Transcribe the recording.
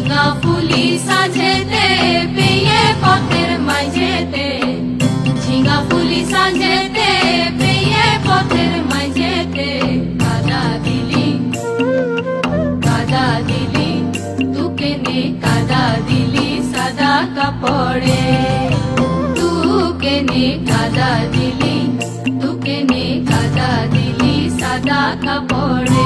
ঝিঙা ফুলি সাঁঝেতে পেয়ে পথের মাঝেতে, ঝিঙা ফুলি সাঁঝেতে পেয়ে পথের মাঝেতে, কাদা দিলি তুকে নে কাদা দিলি সাদা কাপড়ে, তুকে নে কাদা দিলি সাদা কাপড়ে।